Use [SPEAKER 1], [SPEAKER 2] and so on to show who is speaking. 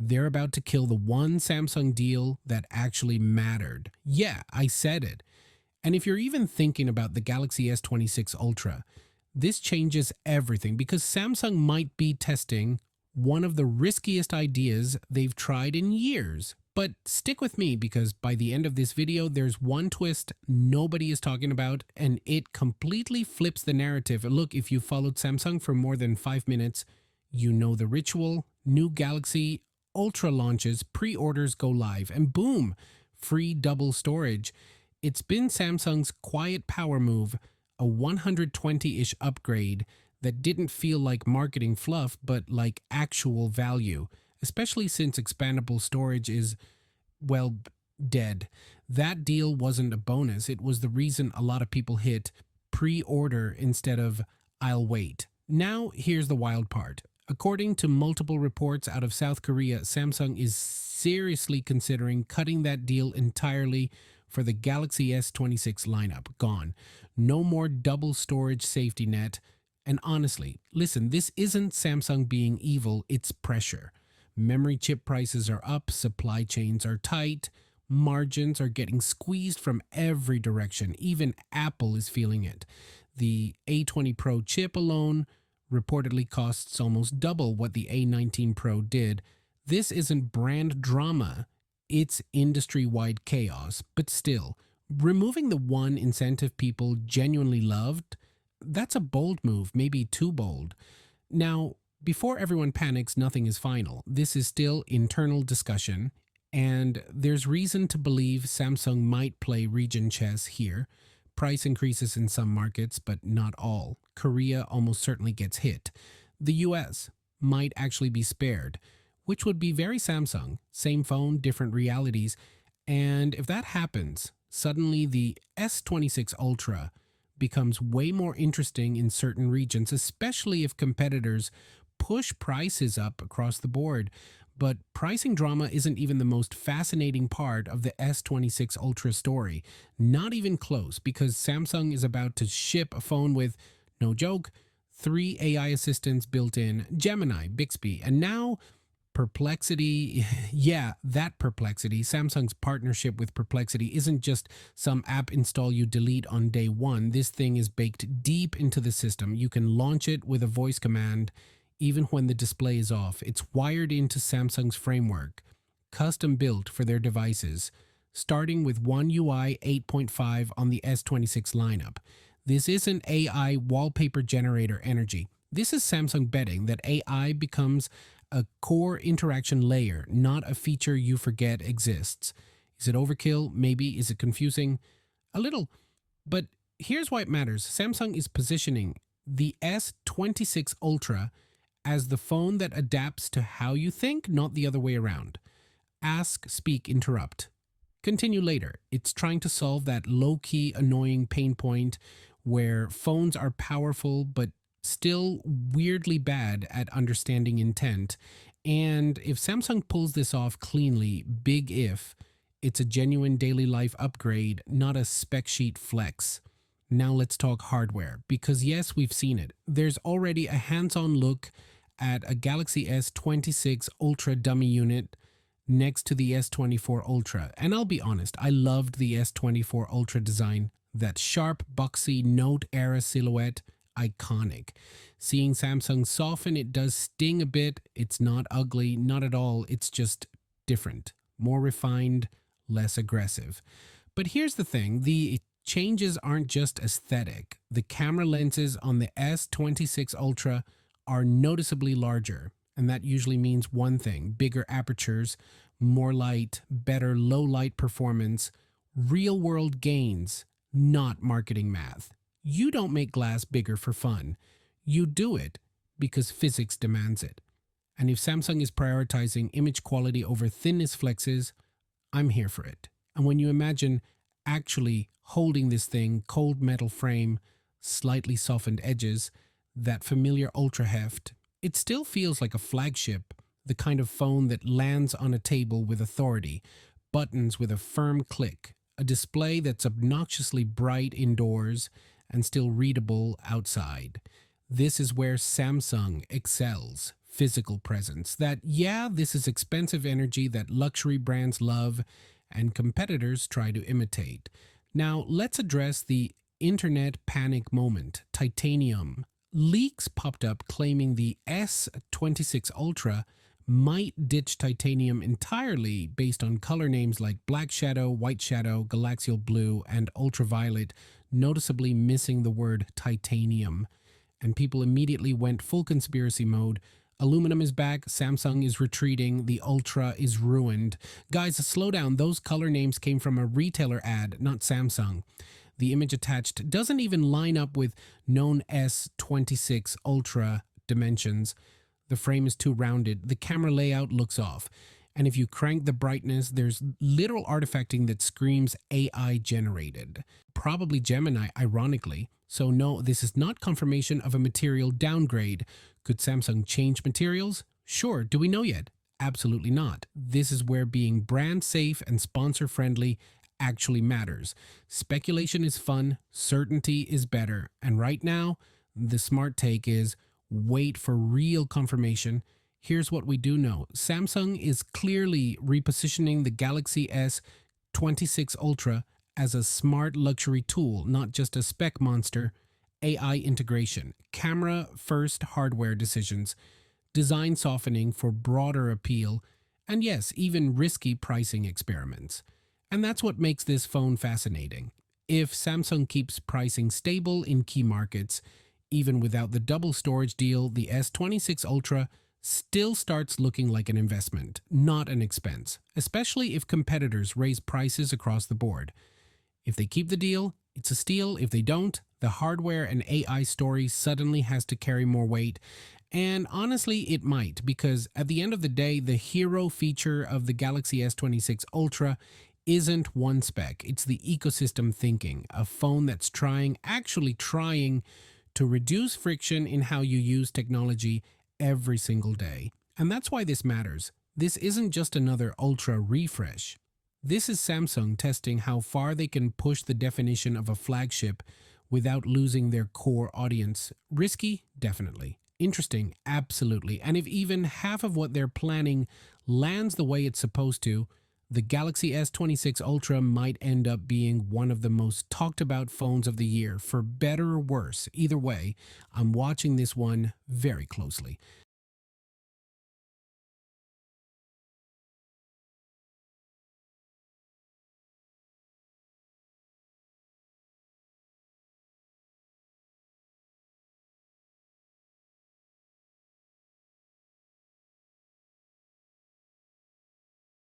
[SPEAKER 1] They're about to kill the one Samsung deal that actually mattered. Yeah, I said it. And if you're even thinking about the Galaxy S26 Ultra, this changes everything because Samsung might be testing one of the riskiest ideas they've tried in years. But stick with me because by the end of this video, there's one twist nobody is talking about and it completely flips the narrative. Look, if you followed Samsung for more than 5 minutes, you know the ritual. New Galaxy Ultra launches, pre-orders go live, and boom, free double storage. It's been Samsung's quiet power move, a 120-ish upgrade that didn't feel like marketing fluff, but like actual value, especially since expandable storage is, well, dead. That deal wasn't a bonus. It was the reason a lot of people hit pre-order instead of I'll wait. Now, here's the wild part. According to multiple reports out of South Korea, Samsung is seriously considering cutting that deal entirely for the Galaxy S26 lineup. Gone. No more double storage safety net. And honestly, listen, this isn't Samsung being evil, it's pressure. Memory chip prices are up, supply chains are tight, margins are getting squeezed from every direction. Even Apple is feeling it. The A20 Pro chip alone reportedly costs almost double what the A19 Pro did. This isn't brand drama, it's industry-wide chaos. But still, removing the one incentive people genuinely loved, that's a bold move, maybe too bold. Now, before everyone panics, nothing is final. This is still internal discussion, and there's reason to believe Samsung might play region chess here. Price increases in some markets, but not all. Korea almost certainly gets hit. The US might actually be spared, which would be very Samsung. Same phone, different realities. And if that happens, suddenly the S26 Ultra becomes way more interesting in certain regions, especially if competitors push prices up across the board. But pricing drama isn't even the most fascinating part of the S26 Ultra story. Not even close, because Samsung is about to ship a phone with, no joke, 3 AI assistants built in: Gemini, Bixby, and now Perplexity. Yeah, that Perplexity. Samsung's partnership with Perplexity isn't just some app install you delete on day one. This thing is baked deep into the system. You can launch it with a voice command even when the display is off. It's wired into Samsung's framework, custom built for their devices, starting with One UI 8.5 on the S26 lineup. This isn't AI wallpaper generator energy. This is Samsung betting that AI becomes a core interaction layer, not a feature you forget exists. Is it overkill? Maybe. Is it confusing? A little. But here's why it matters. Samsung is positioning the S26 Ultra as the phone that adapts to how you think, not the other way around. Ask, speak, interrupt. Continue later. It's trying to solve that low-key, annoying pain point where phones are powerful but still weirdly bad at understanding intent. And if Samsung pulls this off cleanly, big if, it's a genuine daily life upgrade, not a spec sheet flex. Now let's talk hardware, because yes, we've seen it. There's already a hands-on look at a Galaxy S26 Ultra dummy unit next to the S24 Ultra. And I'll be honest, I loved the S24 Ultra design. That sharp, boxy Note-era silhouette, iconic. Seeing Samsung soften it does sting a bit. It's not ugly, not at all. It's just different, more refined, less aggressive. But here's the thing, the changes aren't just aesthetic. The camera lenses on the S26 Ultra are noticeably larger, and that usually means one thing: bigger apertures, more light, better low light performance, real world gains, not marketing math. You don't make glass bigger for fun. You do it because physics demands it. And if Samsung is prioritizing image quality over thinness flexes, I'm here for it. And when you imagine actually holding this thing, cold metal frame, slightly softened edges, that familiar ultra heft, it still feels like a flagship, the kind of phone that lands on a table with authority, buttons with a firm click, a display that's obnoxiously bright indoors and still readable outside. This is where Samsung excels. physical presence. That, yeah, this is expensive energy that luxury brands love and competitors try to imitate. Now, let's address the internet panic moment, titanium. Leaks popped up claiming the S26 Ultra might ditch titanium entirely based on color names like black shadow, white shadow, galaxial blue, and ultraviolet, noticeably missing the word titanium. And people immediately went full conspiracy mode. Aluminum is back, Samsung is retreating, the Ultra is ruined. Guys, slow down. Those color names came from a retailer ad, not Samsung. The image attached doesn't even line up with known S26 Ultra dimensions. The frame is too rounded. The camera layout looks off. And if you crank the brightness, there's literal artifacting that screams AI generated. Probably Gemini, ironically. So no, this is not confirmation of a material downgrade. Could Samsung change materials? Sure. Do we know yet? Absolutely not. This is where being brand safe and sponsor friendly actually matters. Speculation is fun, certainty is better. And right now, the smart take is wait for real confirmation. Here's what we do know. Samsung is clearly repositioning the Galaxy S26 Ultra as a smart luxury tool, not just a spec monster. AI integration, camera first hardware decisions, design softening for broader appeal, and yes, even risky pricing experiments. And that's what makes this phone fascinating. If Samsung keeps pricing stable in key markets, even without the double storage deal, the S26 Ultra still starts looking like an investment, not an expense, especially if competitors raise prices across the board. If they keep the deal, it's a steal. If they don't, the hardware and AI story suddenly has to carry more weight. And honestly, it might, because at the end of the day, the hero feature of the Galaxy S26 Ultra isn't one spec. It's the ecosystem thinking, a phone that's actually trying to reduce friction in how you use technology every single day. And that's why this matters. This isn't just another Ultra refresh. This is Samsung testing how far they can push the definition of a flagship without losing their core audience. Risky? Definitely. Interesting? Absolutely. And if even half of what they're planning lands the way it's supposed to, the Galaxy S26 Ultra might end up being one of the most talked about phones of the year, for better or worse. Either way, I'm watching this one very closely.